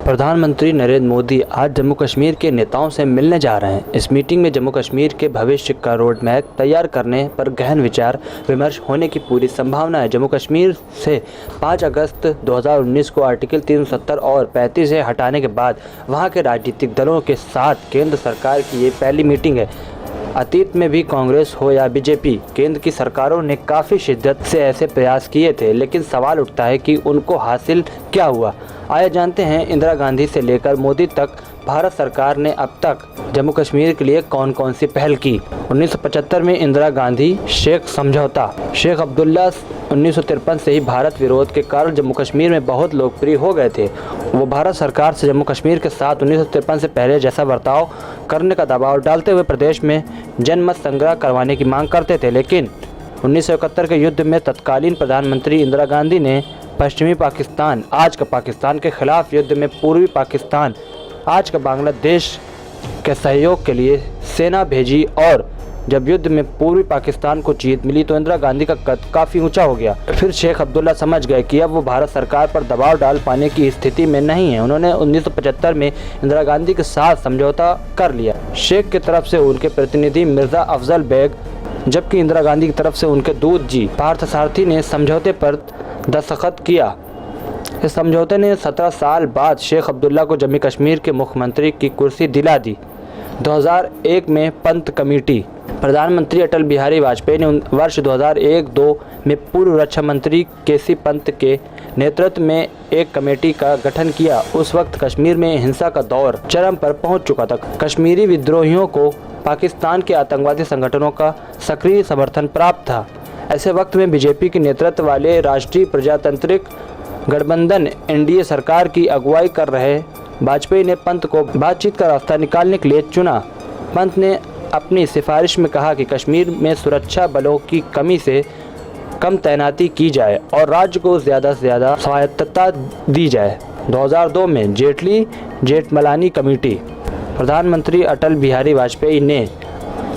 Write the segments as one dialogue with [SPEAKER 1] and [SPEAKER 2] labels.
[SPEAKER 1] प्रधानमंत्री नरेंद्र मोदी आज जम्मू कश्मीर के नेताओं से मिलने जा रहे हैं। इस मीटिंग में जम्मू कश्मीर के भविष्य का रोड मैप तैयार करने पर गहन विचार विमर्श होने की पूरी संभावना है। जम्मू कश्मीर से 5 अगस्त 2019 को आर्टिकल 370 और 35 से हटाने के बाद वहां के राजनीतिक दलों के साथ केंद्र सरकार की ये पहली मीटिंग है। अतीत में भी कांग्रेस हो या बीजेपी, केंद्र की सरकारों ने काफ़ी शिद्दत से ऐसे प्रयास किए थे, लेकिन सवाल उठता है कि उनको हासिल क्या हुआ। आइए जानते हैं इंदिरा गांधी से लेकर मोदी तक भारत सरकार ने अब तक जम्मू कश्मीर के लिए कौन कौन सी पहल की। 1975 में इंदिरा गांधी शेख समझौता। शेख अब्दुल्ला 1953 से ही भारत विरोध के कारण जम्मू कश्मीर में बहुत लोकप्रिय हो गए थे। वो भारत सरकार से जम्मू कश्मीर के साथ 1953 से पहले जैसा बर्ताव करने का दबाव डालते हुए प्रदेश में जनमत संग्रह करवाने की मांग करते थे, लेकिन 1971 के युद्ध में तत्कालीन प्रधानमंत्री इंदिरा गांधी ने पश्चिमी पाकिस्तान, आज का पाकिस्तान के खिलाफ युद्ध में पूर्वी पाकिस्तान, आज का बांग्लादेश के सहयोग के लिए सेना भेजी और जब युद्ध में पूर्वी पाकिस्तान को जीत मिली तो इंदिरा गांधी का कद काफ़ी ऊंचा हो गया। फिर शेख अब्दुल्ला समझ गए कि अब वो भारत सरकार पर दबाव डाल पाने की स्थिति में नहीं है। उन्होंने 1975 में इंदिरा गांधी के साथ समझौता कर लिया। शेख की तरफ से उनके प्रतिनिधि मिर्ज़ा अफजल बेग, जबकि इंदिरा गांधी की तरफ से उनके दूत जी पार्थसारथी ने समझौते पर दस्तखत किया। इस समझौते ने 17 साल बाद शेख अब्दुल्ला को जम्मू कश्मीर के मुख्यमंत्री की कुर्सी दिला दी। 2001 में पंत कमेटी। प्रधानमंत्री अटल बिहारी वाजपेयी ने वर्ष 2001-2 में पूर्व रक्षा मंत्री केसी पंत के नेतृत्व में एक कमेटी का गठन किया। उस वक्त कश्मीर में हिंसा का दौर चरम पर पहुंच चुका था। कश्मीरी विद्रोहियों को पाकिस्तान के आतंकवादी संगठनों का सक्रिय समर्थन प्राप्त था। ऐसे वक्त में बीजेपी के नेतृत्व वाले राष्ट्रीय प्रजातांत्रिक गठबंधन एनडीए सरकार की अगुवाई कर रहे वाजपेयी ने पंत को बातचीत का रास्ता निकालने के लिए चुना। पंत ने अपनी सिफारिश में कहा कि कश्मीर में सुरक्षा बलों की कमी से कम तैनाती की जाए और राज्य को ज़्यादा से ज़्यादा स्वायत्तता दी जाए। 2002 में जेठमलानी कमेटी। प्रधानमंत्री अटल बिहारी वाजपेयी ने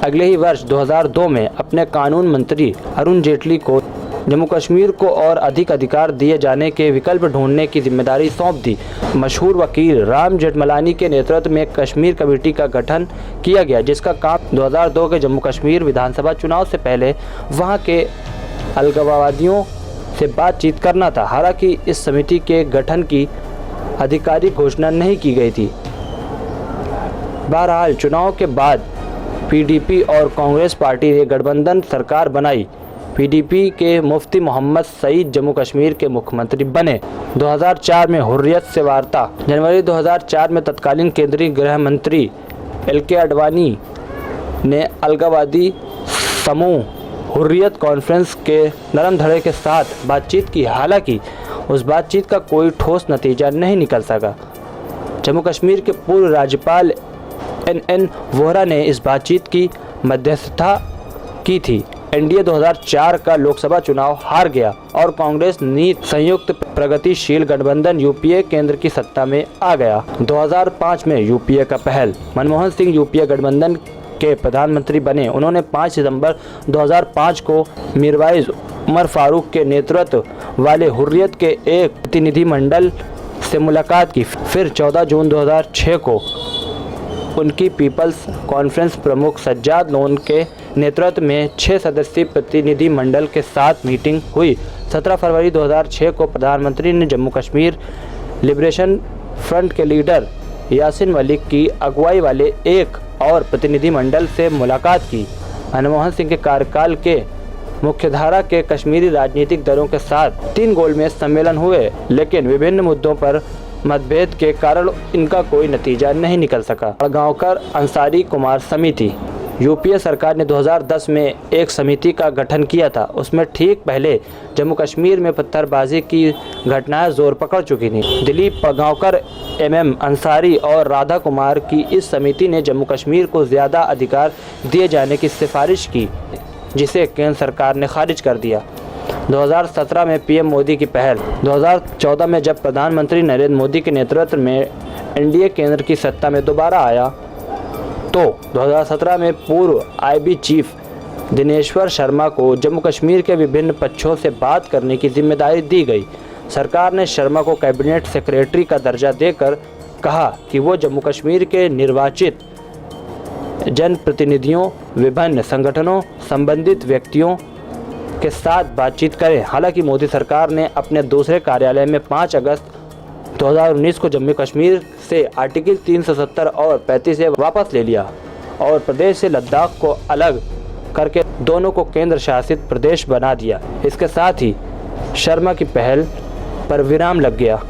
[SPEAKER 1] अगले ही वर्ष 2002 में अपने कानून मंत्री अरुण जेटली को जम्मू कश्मीर को और अधिक अधिकार दिए जाने के विकल्प ढूंढने की जिम्मेदारी सौंप दी। मशहूर वकील राम जेठमलानी के नेतृत्व में कश्मीर कमेटी का गठन किया गया, जिसका काम 2002 के जम्मू कश्मीर विधानसभा चुनाव से पहले वहां के अलगाववादियों से बातचीत करना था। हालांकि इस समिति के गठन की आधिकारिक घोषणा नहीं की गई थी। बहरहाल चुनाव के बाद पीडीपी और कांग्रेस पार्टी ने गठबंधन सरकार बनाई। पीडीपी के मुफ्ती मोहम्मद सईद जम्मू कश्मीर के मुख्यमंत्री बने। 2004 में हुर्रियत से वार्ता। जनवरी 2004 में तत्कालीन केंद्रीय गृह मंत्री एलके आडवाणी ने अलगाववादी समूह हुर्रियत कॉन्फ्रेंस के नरम धड़े के साथ बातचीत की। हालांकि उस बातचीत का कोई ठोस नतीजा नहीं निकल सका। जम्मू कश्मीर के पूर्व राज्यपाल एन वोहरा ने इस बातचीत की मध्यस्थता की थी। एनडीए 2004 का लोकसभा चुनाव हार गया और कांग्रेस नीति संयुक्त प्रगतिशील गठबंधन यूपीए केंद्र की सत्ता में आ गया। 2005 में यूपीए का पहल। मनमोहन सिंह यूपीए गठबंधन के प्रधानमंत्री बने। उन्होंने 5 सितंबर 2005 को मीरवाइज उमर फारूक के नेतृत्व वाले हुर्रियत के एक प्रतिनिधिमंडल से मुलाकात की। फिर 14 जून 2006 को उनकी पीपल्स कॉन्फ्रेंस प्रमुख सज्जाद लोन के नेतृत्व में 6 सदस्यीय प्रतिनिधि मंडल के साथ मीटिंग हुई। 17 फरवरी 2006 को प्रधानमंत्री ने जम्मू कश्मीर लिबरेशन फ्रंट के लीडर यासिन मलिक की अगुवाई वाले एक और प्रतिनिधि मंडल से मुलाकात की। मनमोहन सिंह के कार्यकाल के मुख्यधारा के कश्मीरी राजनीतिक दलों के साथ 3 गोलमेज सम्मेलन हुए, लेकिन विभिन्न मुद्दों पर मतभेद के कारण इनका कोई नतीजा नहीं निकल सका। गांवकर अंसारी कुमार समिति। यूपीए सरकार ने 2010 में एक समिति का गठन किया था। उसमें ठीक पहले जम्मू कश्मीर में पत्थरबाजी की घटनाएं जोर पकड़ चुकी थीं। दिलीप गांवकर, एमएम अंसारी और राधा कुमार की इस समिति ने जम्मू कश्मीर को ज़्यादा अधिकार दिए जाने की सिफारिश की, जिसे केंद्र सरकार ने खारिज कर दिया। 2017 में पीएम मोदी की पहल। 2014 में जब प्रधानमंत्री नरेंद्र मोदी के नेतृत्व में एनडीए केंद्र की सत्ता में दोबारा आया तो 2017 में पूर्व आईबी चीफ दिनेश्वर शर्मा को जम्मू कश्मीर के विभिन्न पक्षों से बात करने की जिम्मेदारी दी गई। सरकार ने शर्मा को कैबिनेट सेक्रेटरी का दर्जा देकर कहा कि वो जम्मू कश्मीर के निर्वाचित जनप्रतिनिधियों, विभिन्न संगठनों, संबंधित व्यक्तियों के साथ बातचीत करें। हालांकि मोदी सरकार ने अपने दूसरे कार्यालय में 5 अगस्त 2019 को जम्मू कश्मीर से आर्टिकल 370 और 35 से वापस ले लिया और प्रदेश से लद्दाख को अलग करके दोनों को केंद्र शासित प्रदेश बना दिया। इसके साथ ही शर्मा की पहल पर विराम लग गया।